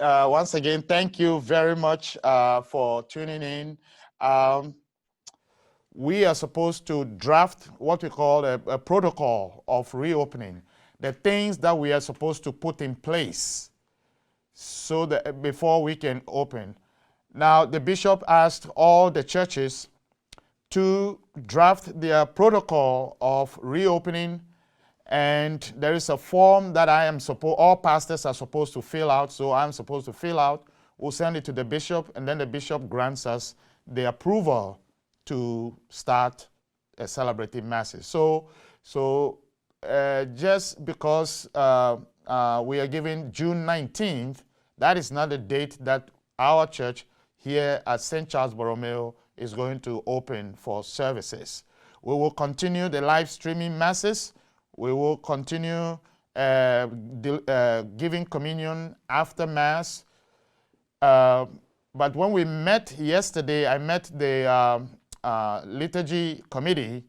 once again, thank you very much for tuning in. Um, we are supposed to draft what we call a protocol of reopening, the things that we are supposed to put in place so that before we can open. Now, the bishop asked all the churches to draft their protocol of reopening, and there is a form that all pastors are supposed to fill out, so I'm supposed to fill out. We'll send it to the bishop, and then the bishop grants us the approval to start celebrating masses. So just because we are giving June 19th, that is not the date that our church here at St. Charles Borromeo is going to open for services. We will continue the live streaming masses. We will continue giving communion after Mass. But when we met yesterday, I met the liturgy committee.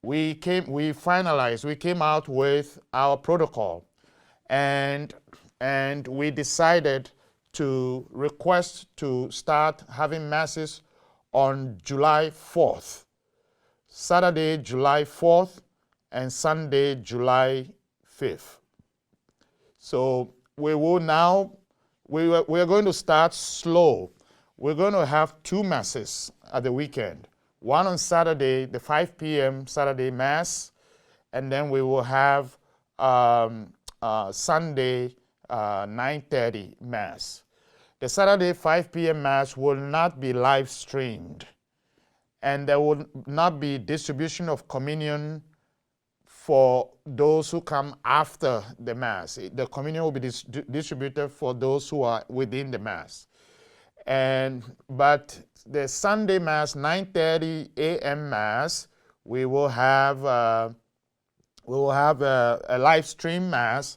We came out with our protocol, and we decided to request to start having masses on July 4th, Saturday, July 4th, and Sunday, July 5th. So we are going to start slow. We're going to have 2 masses at the weekend. One on Saturday, the 5 p.m. Saturday Mass, and then we will have Sunday 9:30 Mass. The Saturday 5 p.m. Mass will not be live streamed, and there will not be distribution of communion for those who come after the Mass. The communion will be distributed for those who are within the Mass. But the Sunday Mass, 9:30 a.m. Mass, we will have a live stream Mass,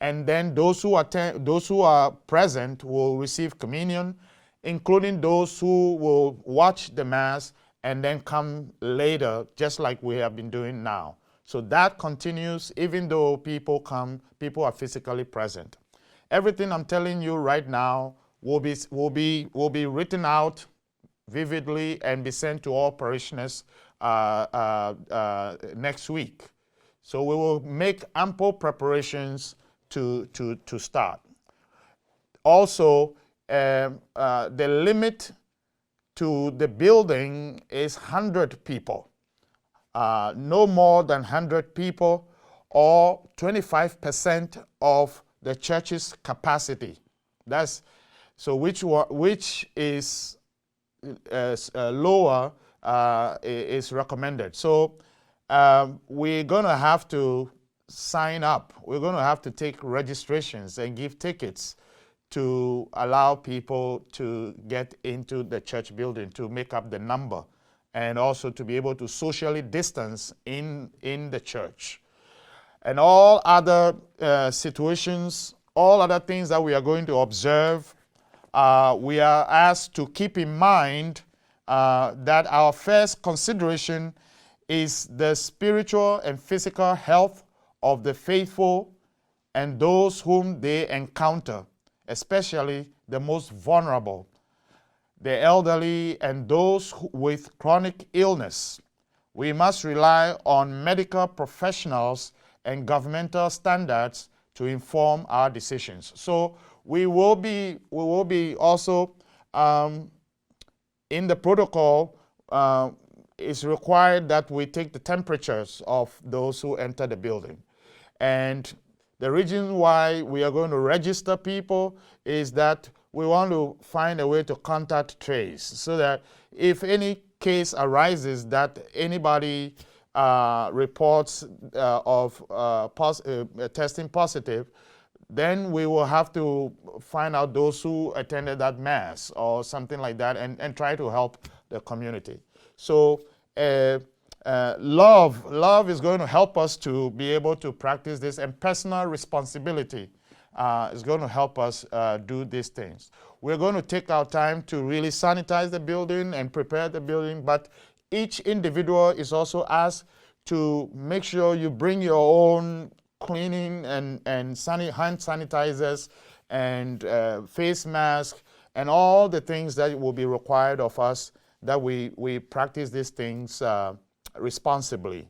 and then those who are present will receive communion, including those who will watch the Mass and then come later, just like we have been doing now. So that continues even though people are physically present. Everything I'm telling you right now will be written out vividly and be sent to all parishioners next week. So we will make ample preparations to start. Also, the limit to the building is 100 people. No more than 100 people, or 25% of the church's capacity. That's so which is lower is recommended. So we're going to have to sign up. We're going to have to take registrations and give tickets to allow people to get into the church building to make up the number, and also to be able to socially distance in the church. And all other situations, all other things that we are going to observe, we are asked to keep in mind that our first consideration is the spiritual and physical health of the faithful and those whom they encounter, especially the most vulnerable, the elderly, and those with chronic illness. We must rely on medical professionals and governmental standards to inform our decisions. So we will be also in the protocol. It's required that we take the temperatures of those who enter the building. And the reason why we are going to register people is that we want to find a way to contact trace, so that if any case arises that anybody reports of testing positive, then we will have to find out those who attended that Mass or something like that, and try to help the community. So love is going to help us to be able to practice this, and personal responsibility is going to help us do these things. We're going to take our time to really sanitize the building and prepare the building, but each individual is also asked to make sure you bring your own cleaning and hand sanitizers and face mask, and all the things that will be required of us, that we practice these things responsibly.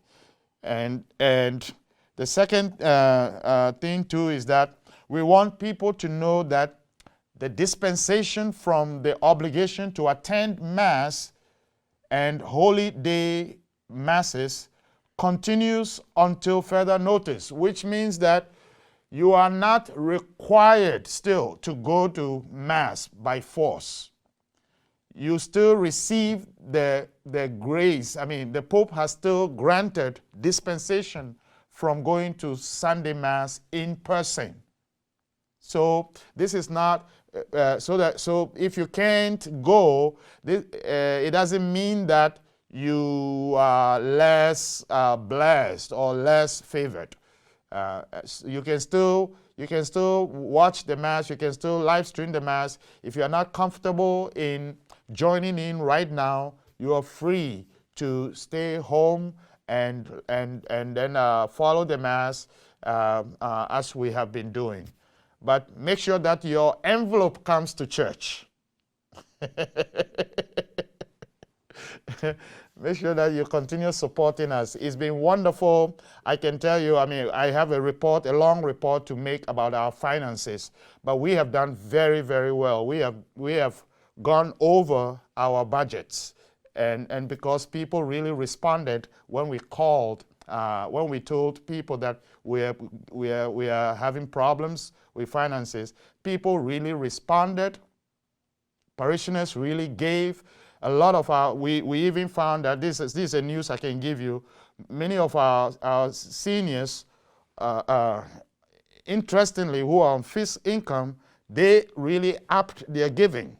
And the second thing too is that we want people to know that the dispensation from the obligation to attend Mass and Holy Day Masses continues until further notice, which means that you are not required still to go to Mass by force. You still receive the grace. I mean, the Pope has still granted dispensation from going to Sunday Mass in person. So this is not so if you can't go, it doesn't mean that you are less blessed or less favored. You can still watch the Mass. You can still live stream the Mass. If you are not comfortable in joining in right now, you are free to stay home and then follow the Mass as we have been doing. But make sure that your envelope comes to church. Make sure that you continue supporting us. It's been wonderful. I can tell you, I mean, I have a long report to make about our finances, but we have done very, very well. We have gone over our budgets, and because people really responded when we called, when we told people that we are having problems with finances, people really responded. Parishioners really gave. A lot of we even found that this is a news I can give you. Many of our seniors, interestingly, who are on fixed income, they really upped their giving.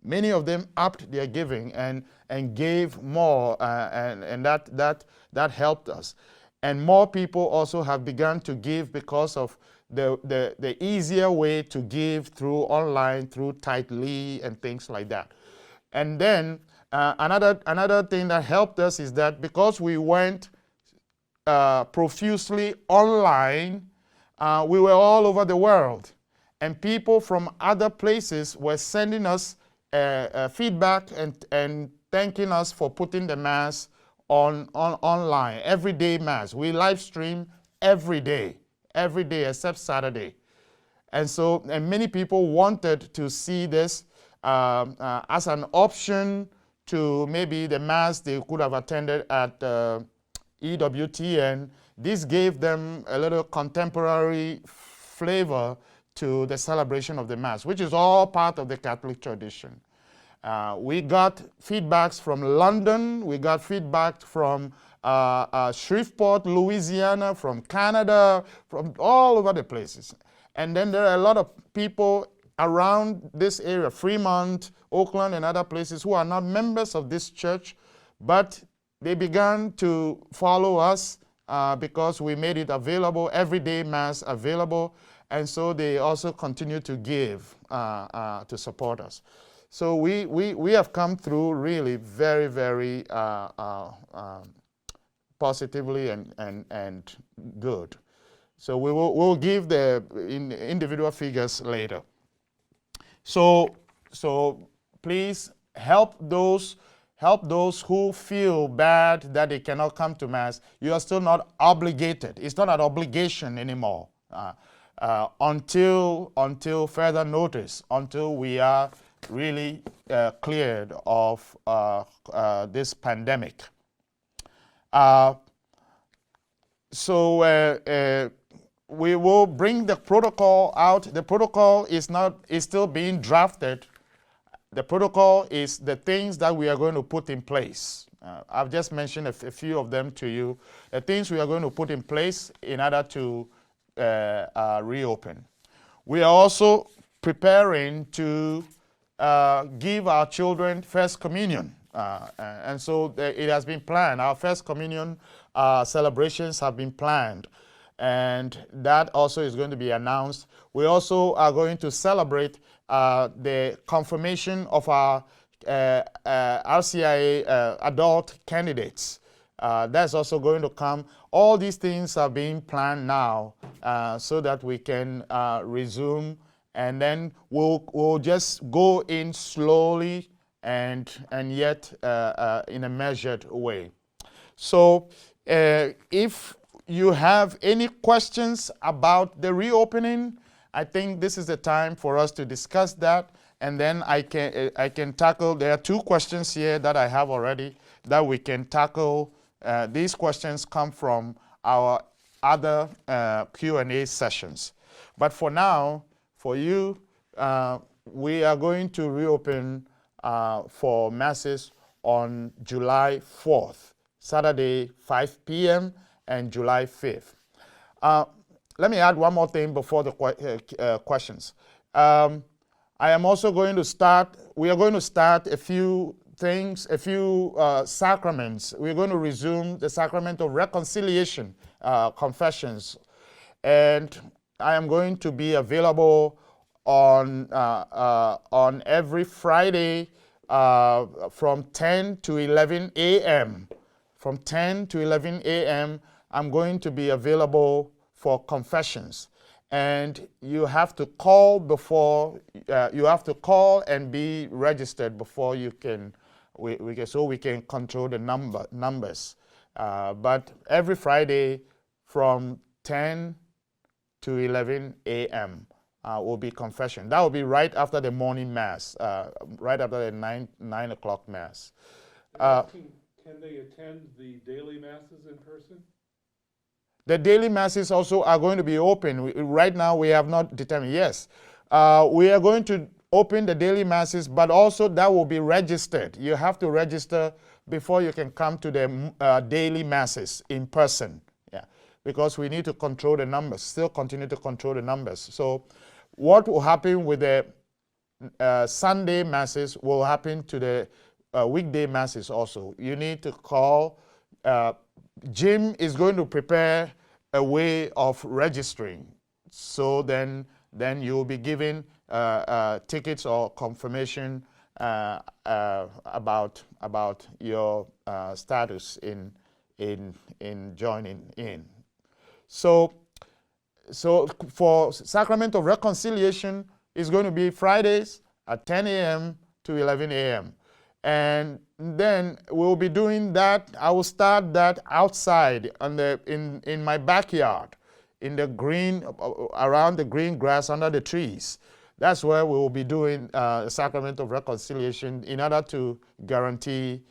Many of them upped their giving and gave more, and that helped us. And more people also have begun to give because of the easier way to give through online, through Tightly and things like that. And then another thing that helped us is that because we went profusely online, we were all over the world, and people from other places were sending us feedback and thanking us for putting the Mass online, everyday Mass. We live stream every day except Saturday. And many people wanted to see this as an option to maybe the Mass they could have attended at EWTN. This gave them a little contemporary flavor to the celebration of the Mass, which is all part of the Catholic tradition. We got feedbacks from London. We got feedback from Shreveport, Louisiana, from Canada, from all over the places. And then there are a lot of people around this area, Fremont, Oakland, and other places, who are not members of this church, but they began to follow us because we made it available, everyday Mass available, and so they also continue to give to support us. So we have come through really very, very positively and good. So we'll give the individual figures later. So please help those who feel bad that they cannot come to Mass. You are still not obligated. It's not an obligation anymore until further notice, until we are really cleared of this pandemic. We will bring the protocol out. The protocol is still being drafted. The protocol is the things that we are going to put in place. I've just mentioned a few of them to you. The things we are going to put in place in order to reopen. We are also preparing to give our children First Communion. And so it has been planned. Our First Communion celebrations have been planned. And that also is going to be announced. We also are going to celebrate the confirmation of our RCIA adult candidates. That's also going to come. All these things are being planned now so that we can resume and then we'll just go in slowly and yet in a measured way. So if you have any questions about the reopening, I think this is the time for us to discuss that, and then I can tackle. There are 2 questions here that I have already that we can tackle. These questions come from our other Q&A sessions. But for now, for you, we are going to reopen for masses on July 4th, Saturday, 5 p.m., and July 5th. Let me add one more thing before the questions. I am also going to start, we are going to start a few things, a few sacraments. We're going to resume the Sacrament of Reconciliation, confessions. And I am going to be available on every Friday from 10 to 11 a.m. From 10 to 11 a.m., I'm going to be available for confessions. And you have to call before, you have to call and be registered before you can, so we can control the numbers. But every Friday from 10 to 11 a.m. Will be confession. That will be right after the morning mass, right after the 9 o'clock mass. Can they attend the daily masses in person? The daily masses also are going to be open. Right now we have not determined. Yes, we are going to open the daily masses, but also that will be registered. You have to register before you can come to the daily masses in person. Yeah, because we need to control the numbers, still continue to control the numbers. So what will happen with the Sunday masses will happen to the weekday masses also. You need to call. Jim is going to prepare a way of registering. So then you'll be given tickets or confirmation about your status in joining in. So for Sacrament of Reconciliation, it's going to be Fridays at 10 a.m. to 11 a.m. And then we'll be doing that. I will start that outside in my backyard, in the green, around the green grass under the trees. That's where we will be doing the Sacrament of Reconciliation in order to guarantee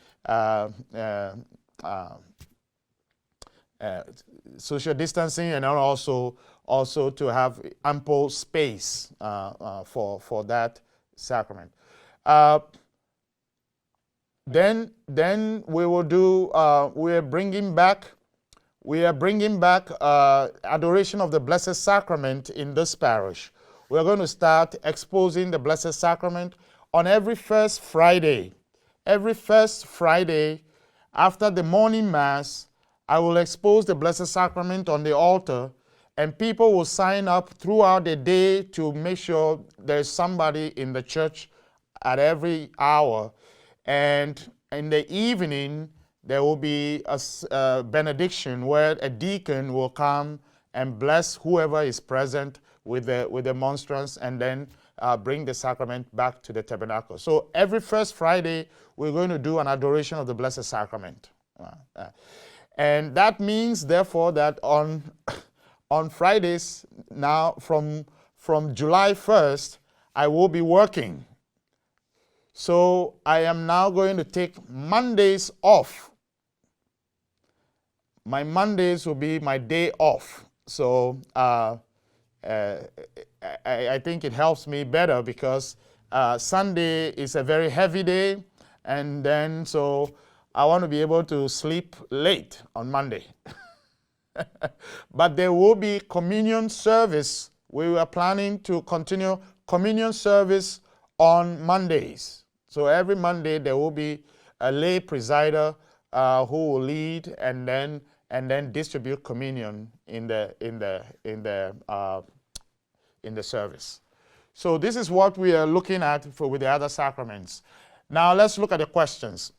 social distancing, and also to have ample space for that sacrament. Then we will do. We are bringing back adoration of the Blessed Sacrament in this parish. We are going to start exposing the Blessed Sacrament on every first Friday. Every first Friday after the morning mass, I will expose the Blessed Sacrament on the altar, and people will sign up throughout the day to make sure there's somebody in the church at every hour. And in the evening, there will be a benediction where a deacon will come and bless whoever is present with the monstrance, and then bring the sacrament back to the tabernacle. So every first Friday, we're going to do an adoration of the Blessed Sacrament. And that means, therefore, that on Fridays now, from July 1st, I will be working. So I am now going to take Mondays off. My Mondays will be my day off. So I think it helps me better, because Sunday is a very heavy day, and then so I want to be able to sleep late on Monday. But there will be communion service. We were planning to continue communion service on Mondays. So every Monday there will be a lay presider who will lead and then distribute communion in the service. So this is what we are looking at with the other sacraments. Now let's look at the questions.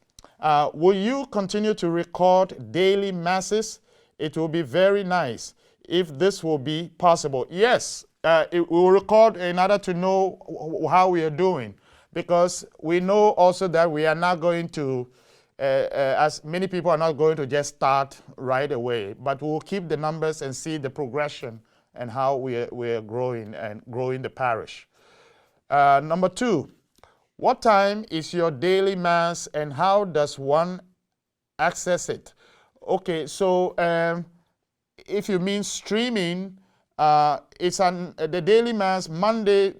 Will you continue to record daily masses? It will be very nice if this will be possible. Yes, we will record in order to know how we are doing, because we know also that we are not going to, as many people are not going to just start right away, but we'll keep the numbers and see the progression and how we are growing and growing the parish. Number 2, what time is your daily mass and how does one access it? Okay, so if you mean streaming, it's the daily mass Monday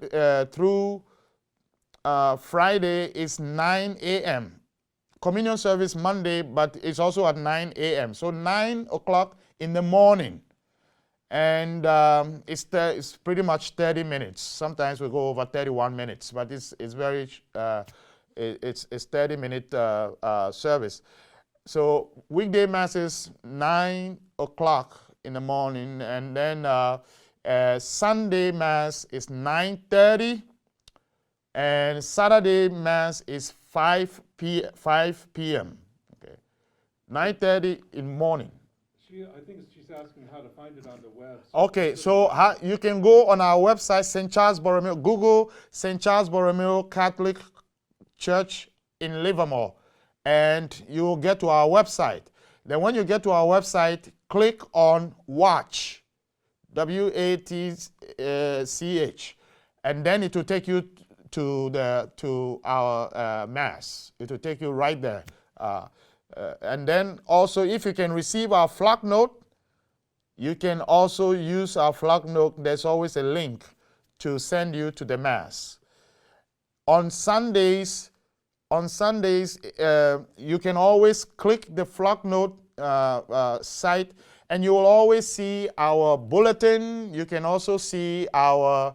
through Friday is 9 a.m. Communion service Monday, but it's also at 9 a.m. So 9 o'clock in the morning. And it's pretty much 30 minutes. Sometimes we go over 31 minutes, but it's very, it's 30-minute service. So weekday mass is 9 o'clock in the morning, and then Sunday mass is 9:30, and Saturday mass is 5 p.m. Okay, 9:30 in the morning. I think she's asking how to find it on the web. Okay, so you can go on our website, St. Charles Borromeo, Google St. Charles Borromeo Catholic Church in Livermore, and you will get to our website. Then when you get to our website, click on Watch, W-A-T-C-H, and then it will take you to our Mass. It will take you right there. And then also, if you can receive our flock note, you can also use our flock note. There's always a link to send you to the Mass. On Sundays, you can always click the flock note site, and you will always see our bulletin. You can also see our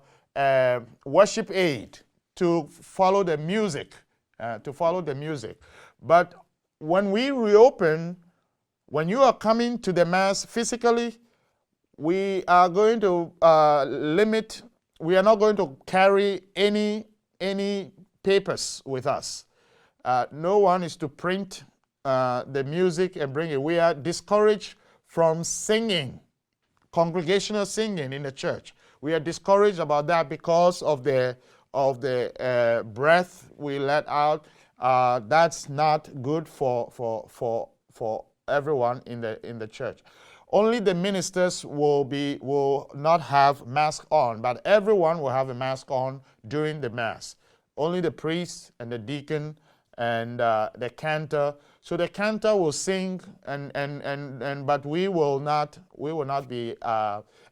worship aid to follow the music. But when we reopen, when you are coming to the Mass physically, we are going to limit. We are not going to carry any papers with us. No one is to print the music and bring it. We are discouraged from singing, congregational singing in the church. We are discouraged about that because of the breath we let out. That's not good for everyone in the church. Only the ministers will not have mask on, but everyone will have a mask on during the Mass. Only the priest and the deacon and the cantor. So the cantor will sing, but we will not be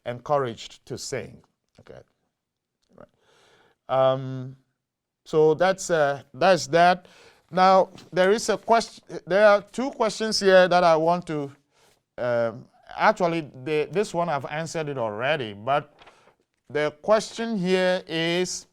encouraged to sing. Okay. Right. So that's that. Now there is a question. There are 2 questions here that I want to. Actually, this one I've answered it already, but the question here is.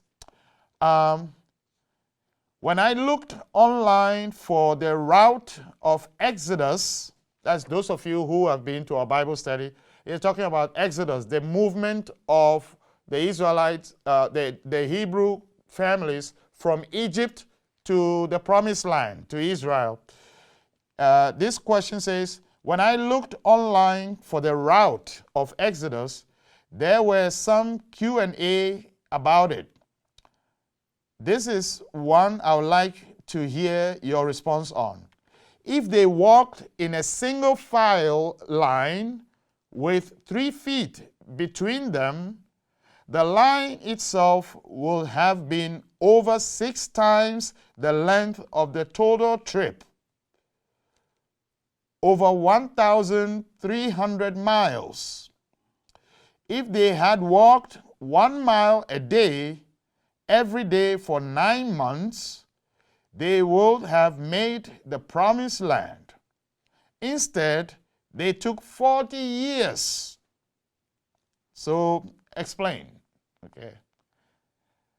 When I looked online for the route of Exodus, that's those of you who have been to our Bible study, it's talking about Exodus, the movement of the Israelites, the Hebrew families from Egypt to the Promised Land, to Israel. This question says, when I looked online for the route of Exodus, there were some Q&A about it. This is one I would like to hear your response on. If they walked in a single file line with 3 feet between them, the line itself would have been over 6 times the length of the total trip, over 1,300 miles. If they had walked 1 mile a day, every day for 9 months, they would have made the Promised Land. Instead, they took 40 years. So, explain. Okay.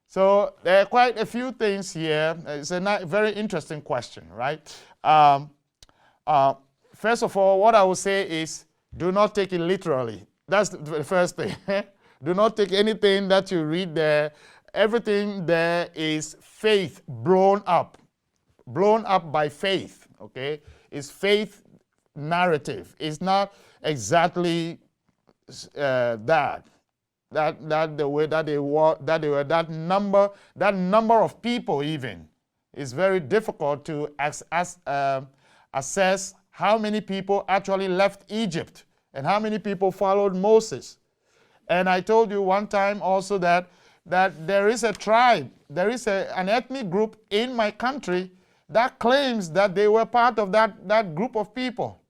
So, there are quite a few things here. It's a very interesting question, right? First of all, what I would say is, do not take it literally. That's the first thing. Do not take anything that you read there. Everything there is faith blown up by faith, okay? It's faith narrative. It's not exactly that. that the way that they were, that number of people even is very difficult to assess how many people actually left Egypt and how many people followed Moses. And I told you one time also that there is a tribe, there is an ethnic group in my country that claims that they were part of that group of people.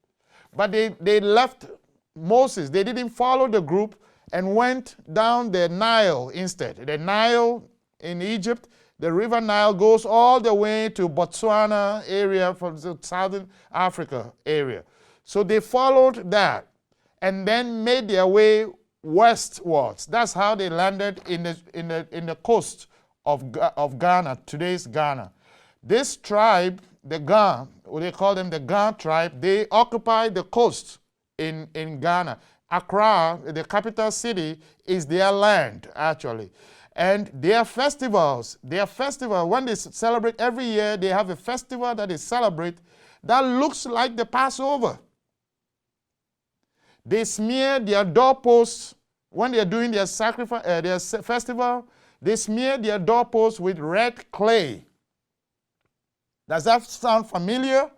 But they left Moses. They didn't follow the group and went down the Nile instead. The Nile in Egypt, the river Nile goes all the way to Botswana area, from the southern Africa area. So they followed that and then made their way westwards. That's how they landed in the coast of Ghana, today's Ghana. This tribe, the Ga, they call them the Ga tribe, they occupy the coast in Ghana. Accra, the capital city, is their land, actually. And their festivals, when they celebrate every year, they have a festival that they celebrate that looks like the Passover. They smear their doorposts when they're doing their sacrifice, their festival. They smear their doorposts with red clay. Does that sound familiar?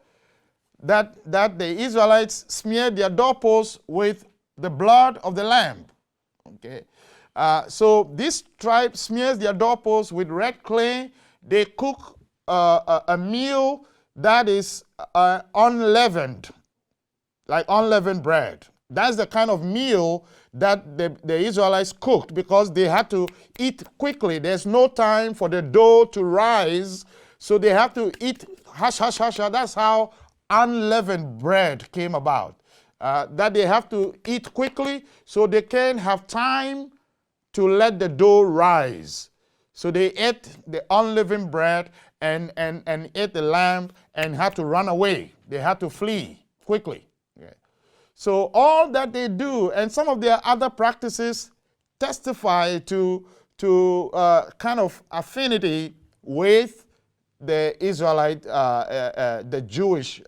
That the Israelites smeared their doorposts with the blood of the lamb. Okay. So this tribe smears their doorposts with red clay. They cook a meal that is unleavened, like unleavened bread. That's the kind of meal that the Israelites cooked because they had to eat quickly. There's no time for the dough to rise, so they have to eat hush, hush, hush. That's how unleavened bread came about. That they have to eat quickly so they can have time to let the dough rise. So they ate the unleavened bread and ate the lamb and had to run away. They had to flee quickly. Yeah. So all that they do, and some of their other practices testify to kind of affinity with the Israelite, the Jewish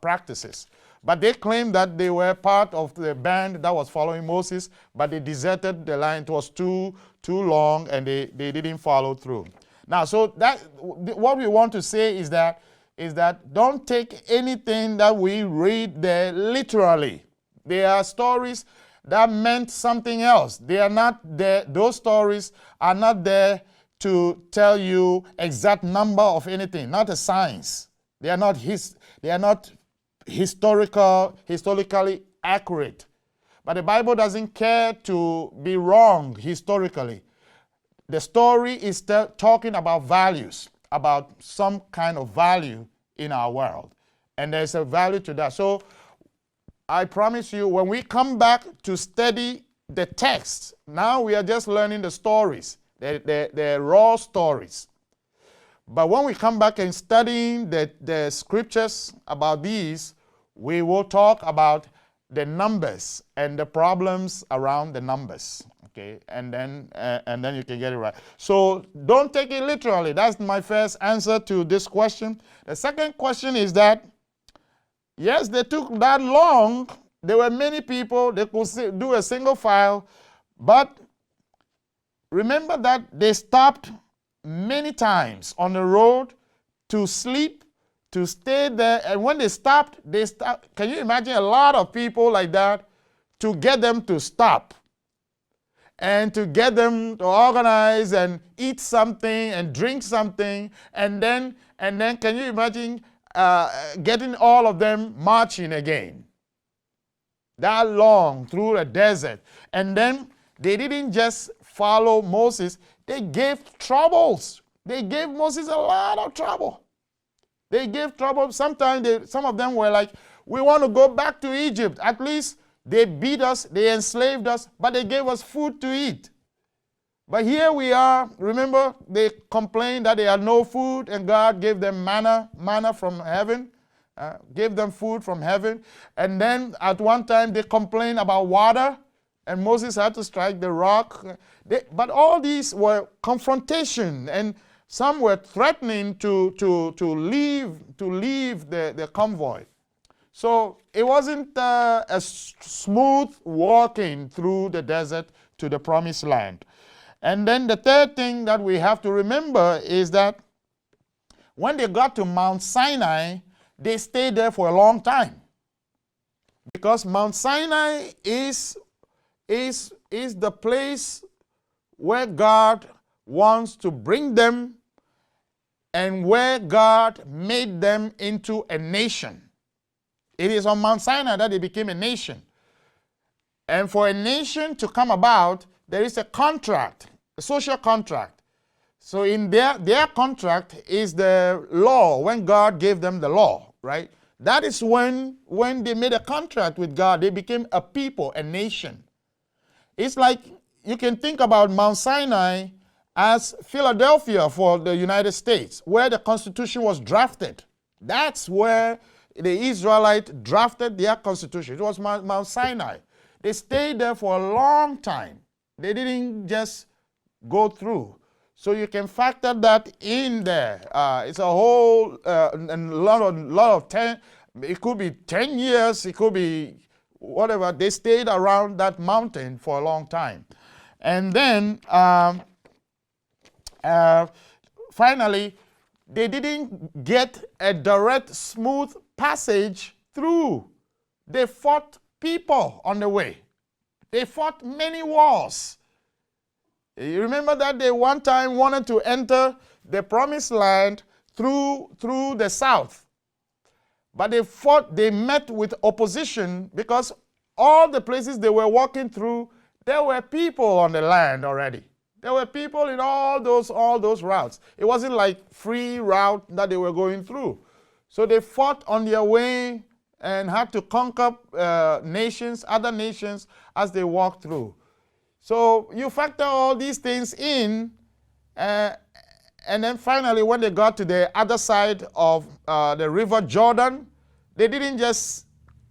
practices. But they claim that they were part of the band that was following Moses, but they deserted the line. It was too long, and they didn't follow through. Now, so what we want to say is that don't take anything that we read there literally. There are stories that meant something else. They are not there. Those stories are not there to tell you exact number of anything, not a science. They are not historically accurate. But the Bible doesn't care to be wrong historically. The story is talking about values, about some kind of value in our world. And there's a value to that. So I promise you, when we come back to study the text, now we are just learning the stories, the raw stories. But when we come back and studying the scriptures about these, we will talk about the numbers and the problems around the numbers. Okay, and then you can get it right. So don't take it literally. That's my first answer to this question. The second question is that, yes, they took that long. There were many people. They could do a single file. But remember that they stopped many times on the road to sleep, to stay there. And when they stopped, can you imagine a lot of people like that to get them to stop? And to get them to organize and eat something and drink something, and then can you imagine getting all of them marching again? That long through the desert. And then they didn't just follow Moses, they gave troubles. They gave Moses a lot of trouble. They gave trouble. Sometimes some of them were like, we want to go back to Egypt. At least they beat us, they enslaved us, but they gave us food to eat. But here we are. Remember, they complained that they had no food, and God gave them manna from heaven, gave them food from heaven. And then at one time they complained about water, and Moses had to strike the rock. But all these were confrontation, and some were threatening to leave the convoy. So it wasn't a smooth walking through the desert to the promised land. And then the third thing that we have to remember is that when they got to Mount Sinai, they stayed there for a long time. Because Mount Sinai is the place where God wants to bring them and where God made them into a nation. It is on Mount Sinai that they became a nation. And for a nation to come about, there is a contract, a social contract. So in their contract is the law, when God gave them the law, right? That is when they made a contract with God, they became a people, a nation. It's like you can think about Mount Sinai as Philadelphia for the United States, where the Constitution was drafted. That's where the Israelites drafted their Constitution. It was Mount Sinai. They stayed there for a long time. They didn't just go through. So you can factor that in there. It's a whole and lot of 10. It could be 10 years. It could be whatever. They stayed around that mountain for a long time, and then finally, they didn't get a direct, smooth passage through. They fought people on the way. They fought many wars. You remember that they one time wanted to enter the promised land through the south. But they met with opposition because all the places they were walking through, there were people on the land already. There were people in all those routes. It wasn't like free route that they were going through. So they fought on their way and had to conquer other nations as they walked through. So you factor all these things in, and then finally when they got to the other side of the river Jordan, they didn't just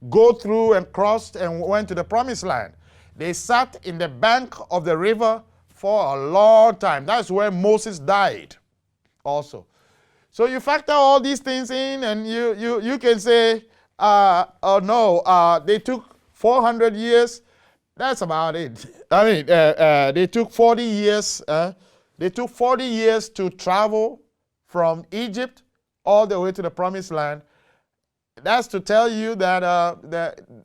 go through and crossed and went to the promised land. They sat in the bank of the river for a long time. That's where Moses died also. So you factor all these things in, and you can say, oh no, they took 400 years. That's about it. I mean, they took 40 years. They took 40 years to travel from Egypt all the way to the promised land. That's to tell you that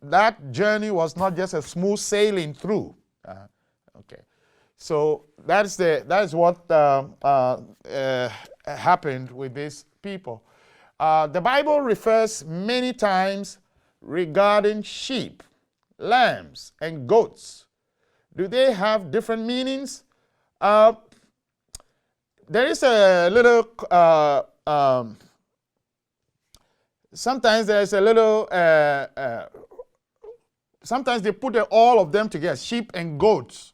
that journey was not just a smooth sailing through. Okay, so that is what happened with these people. The Bible refers many times regarding sheep, lambs, and goats. Do they have different meanings? There is a little, sometimes there's a little, sometimes they put all of them together, sheep and goats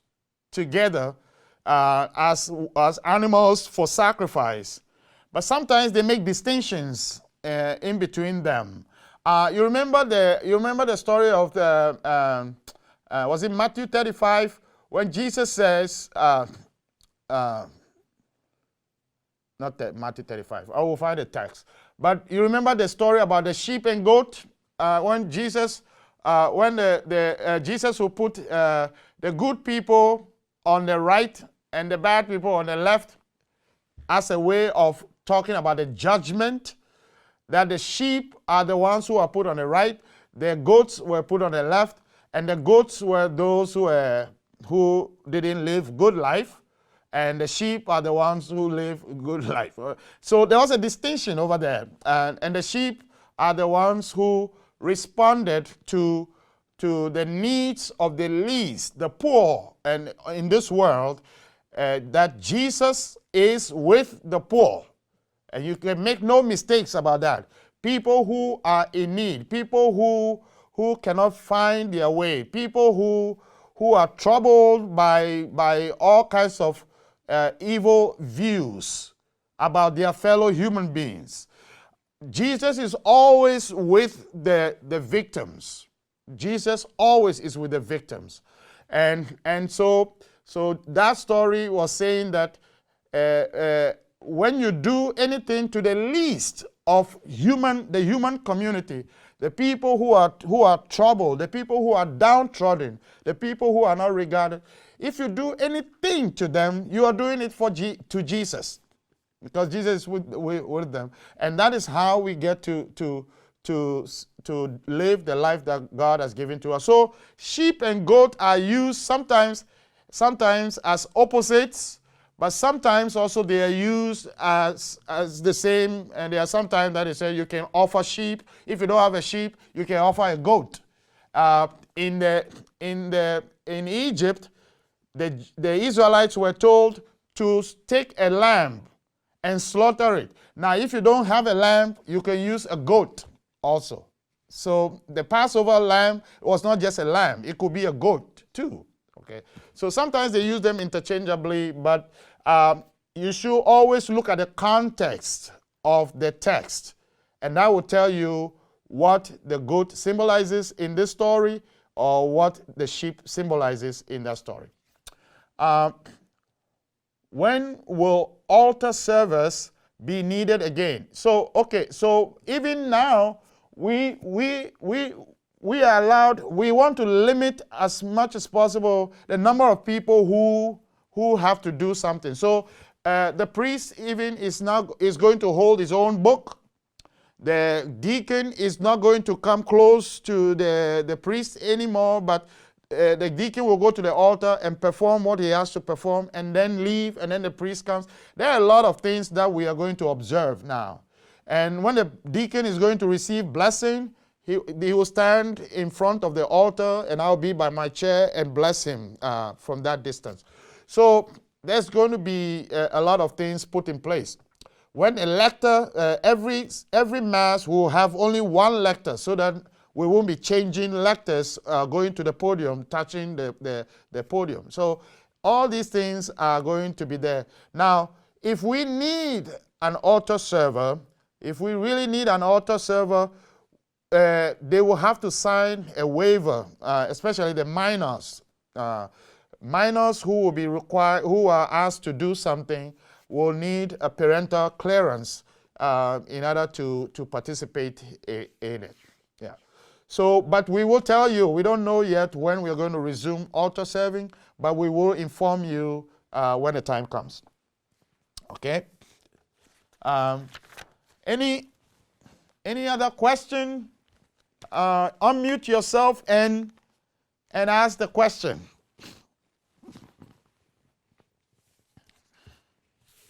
together as animals for sacrifice. But sometimes they make distinctions in between them. You remember the story of the was it Matthew 35 when Jesus says not that Matthew 35. I will find the text. But you remember the story about the sheep and goat when Jesus Jesus will put the good people on the right and the bad people on the left as a way of talking about the judgment, that the sheep are the ones who are put on the right, the goats were put on the left, and the goats were those who didn't live good life, and the sheep are the ones who live good life. So there was a distinction over there, and the sheep are the ones who responded to the needs of the least, the poor, and in this world, that Jesus is with the poor. And you can make no mistakes about that. People who are in need, people who cannot find their way, people who are troubled by all kinds of evil views about their fellow human beings. Jesus is always with the victims. Jesus always is with the victims. And so that story was saying that when you do anything to the least of the human community, the people who are troubled, the people who are downtrodden, the people who are not regarded, if you do anything to them, you are doing it to Jesus, because Jesus is with them. And that is how we get to live the life that God has given to us. So sheep and goat are used sometimes as opposites, but sometimes also they are used as the same. And there are sometimes that they say you can offer sheep. If you don't have a sheep, you can offer a goat. In Egypt, the Israelites were told to take a lamb and slaughter it. Now, if you don't have a lamb, you can use a goat also. So the Passover lamb was not just a lamb, it could be a goat too. Okay. So sometimes they use them interchangeably, but you should always look at the context of the text, and that will tell you what the goat symbolizes in this story or what the sheep symbolizes in that story. When will altar service be needed again? So, okay, so even now, we are allowed, we want to limit as much as possible the number of people who have to do something. So the priest even is going to hold his own book. The deacon is not going to come close to the priest anymore, but the deacon will go to the altar and perform what he has to perform and then leave, and then the priest comes. There are a lot of things that we are going to observe now. And when the deacon is going to receive blessing, he will stand in front of the altar, and I'll be by my chair and bless him from that distance. So there's going to be a lot of things put in place. When a lector, every mass will have only one lector, so that we won't be changing lectors going to the podium, touching the podium. So all these things are going to be there. Now, if we need an altar server, if we really need an altar server, they will have to sign a waiver, especially the minors. Minors who will be required, who are asked to do something, will need a parental clearance in order to participate in it. Yeah. So, but we will tell you, we don't know yet when we're going to resume altar serving, but we will inform you when the time comes. Okay? Any other question? Unmute yourself and ask the question.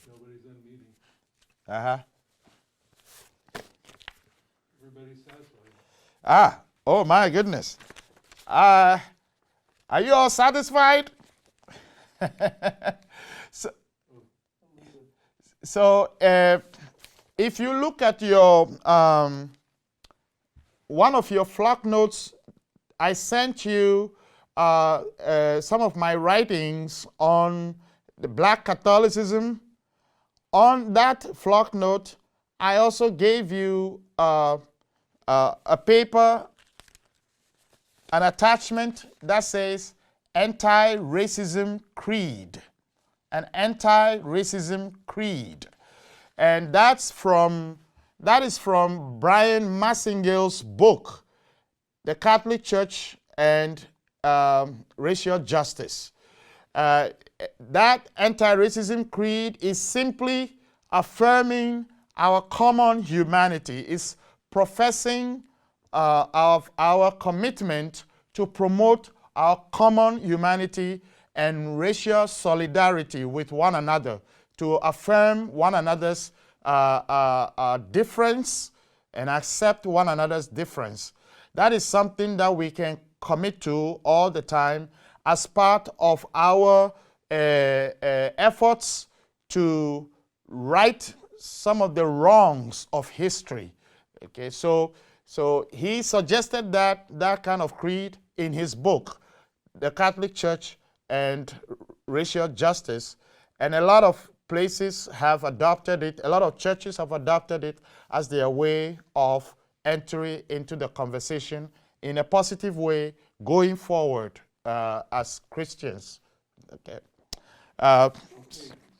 Nobody's in meeting. Uh-huh. Everybody's satisfied. Oh my goodness. Are you all satisfied? So if you look at your one of your flock notes, I sent you some of my writings on the Black Catholicism. On that flock note, I also gave you a paper, an attachment that says Anti-Racism Creed. An anti-racism creed. And that is from Brian Massingale's book, The Catholic Church and Racial Justice. That anti-racism creed is simply affirming our common humanity. It's professing of our commitment to promote our common humanity and racial solidarity with one another, to affirm one another's difference and accept one another's difference. That is something that we can commit to all the time as part of our efforts to right some of the wrongs of history. Okay, so he suggested that kind of creed in his book, The Catholic Church and Racial Justice, and a lot of places have adopted it, a lot of churches have adopted it as their way of entry into the conversation in a positive way going forward as Christians. Okay.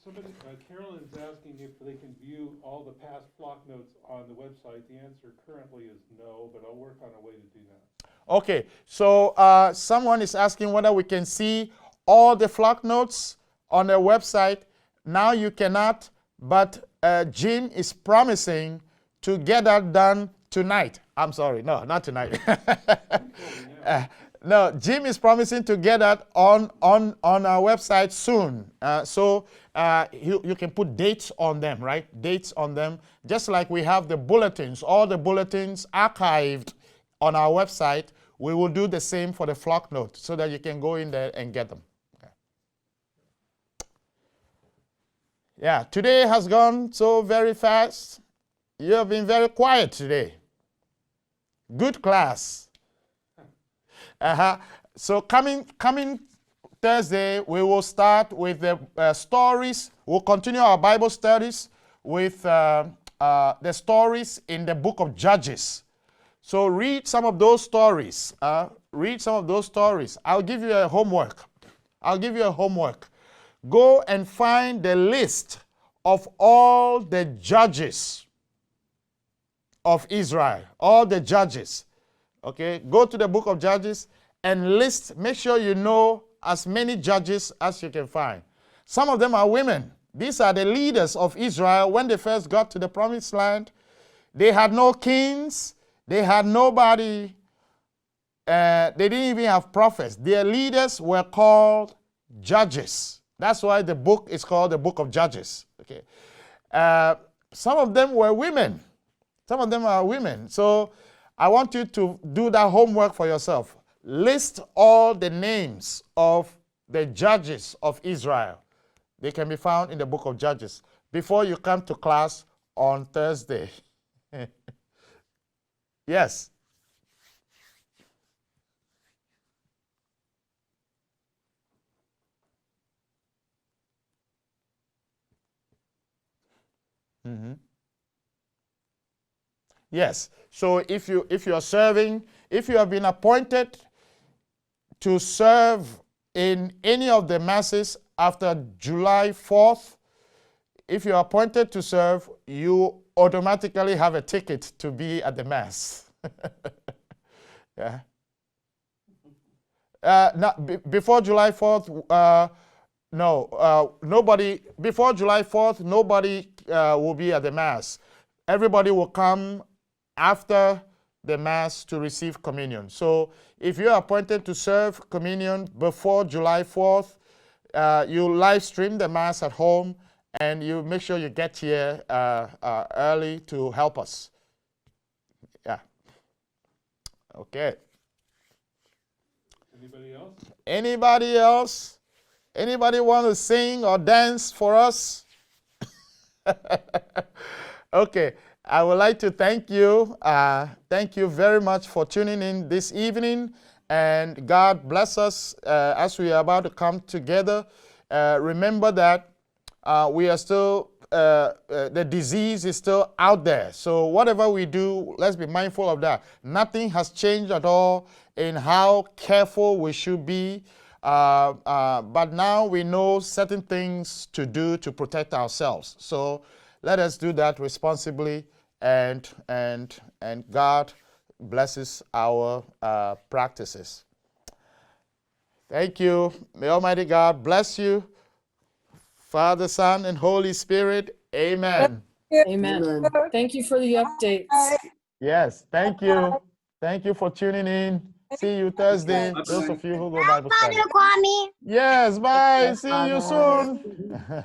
Somebody, Carolyn's asking if they can view all the past flock notes on the website. The answer currently is no, but I'll work on a way to do that. Okay, so someone is asking whether we can see all the flock notes on their website. Now you cannot, but Jim is promising to get that done tonight. I'm sorry, no, not tonight. No, Jim is promising to get that on our website soon. So you can put dates on them, right? Dates on them. Just like we have the bulletins, all the bulletins archived on our website, we will do the same for the flock note so that you can go in there and get them. Okay. Yeah, today has gone so very fast. You have been very quiet today. Good class. So coming Thursday, we will start with the stories. We'll continue our Bible studies with the stories in the book of Judges. So read some of those stories. Read some of those stories. I'll give you a homework. Go and find the list of all the judges of Israel. All the judges. Okay, go to the book of Judges and list, make sure you know as many judges as you can find. Some of them are women. These are the leaders of Israel when they first got to the promised land. They had no kings. They had nobody. They didn't even have prophets. Their leaders were called judges. That's why the book is called the book of Judges. Okay. Some of them were women. Some of them are women. So I want you to do that homework for yourself. List all the names of the judges of Israel. They can be found in the book of Judges before you come to class on Thursday. Yes. Mm-hmm. Yes. So if you are serving, if you have been appointed to serve in any of the masses after July 4th, if you are appointed to serve, you automatically have a ticket to be at the mass. Yeah. Before July 4th, nobody. Before July 4th, nobody will be at the mass. Everybody will come after the mass to receive communion. So if you're appointed to serve communion before July 4th, you live stream the mass at home and you make sure you get here early to help us. Yeah. Okay. Anybody else? Anybody else? Anybody want to sing or dance for us? Okay. I would like to thank you. Thank you very much for tuning in this evening. And God bless us as we are about to come together. Remember that we are still, the disease is still out there. So whatever we do, let's be mindful of that. Nothing has changed at all in how careful we should be. But now we know certain things to do to protect ourselves. So let us do that responsibly, and God blesses our practices. Thank you. May Almighty God bless you. Father, Son, and Holy Spirit. Amen. Amen. Thank you for the updates. Yes, thank you. Thank you for tuning in. See you Thursday. Okay. Those of you who go Bible study. Kwame. Yes, bye. Yes, See you bye-bye. soon.